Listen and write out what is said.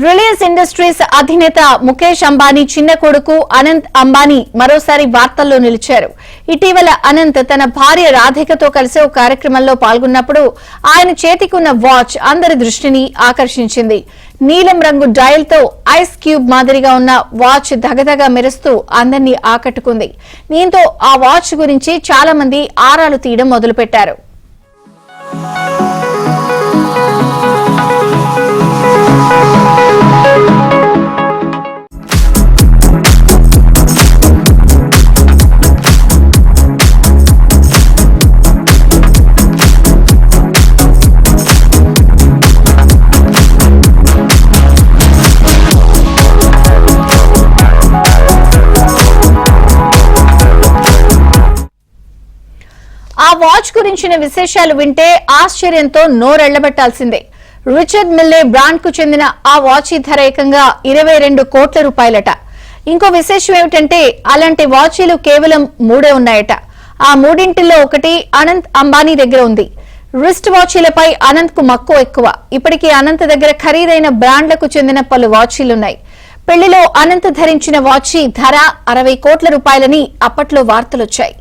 Reliance industries అధినేత ముఖేష్ అంబానీ చిన్న కొడుకు అనంత్ అంబానీ మరోసారి వార్తల్లో నిలిచారు. ఇటీవల అనంత్ తన భార్య రాధికతో కలిసి ఒక కార్యక్రమంలో పాల్గొన్నప్పుడు ఆయన చేతికున్న వాచ్ అందరి దృష్టిని ఆకర్షించింది. నీలం రంగు డయల్ తో ఐస్ క్యూబ్ మాదిరిగా ఉన్న వాచ్ దగదగా మెరుస్తూ అందరినీ ఆకట్టుకుంది. దీంతో ఆ వాచ్ గురించి చాలా మంది ఆరాలు తీయడం మొదలుపెట్టారు. ఆ వాచ్ గురించిన విశేషాలు వింటే ఆశ్చర్యంతో నోరెళ్లబెట్టాల్సిందే. రిచర్డ్ మిల్లే బ్రాండ్ కు చెందిన ఆ వాచ్ ధర ఏకంగా 22 కోట్ల రూపాయలట. ఇంకో విశేషం ఏమిటంటే అలాంటి వాచీలు కేవలం 3 ఉన్నాయట. ఆ మూడింటిలో ఒకటి అనంత్ అంబానీ దగ్గర ఉంది. రిస్ట్ వాచీలపై అనంత్ కు మక్కువ ఎక్కువ. ఇప్పటికీ అనంత్ దగ్గర ఖరీదైన బ్రాండ్లకు చెందిన పలు వాచీలున్నాయి. పెళ్లిలో అనంత్ ధరించిన వాచీ ధర 60 కోట్ల రూపాయలని అప్పట్లో వార్తలొచ్చాయి.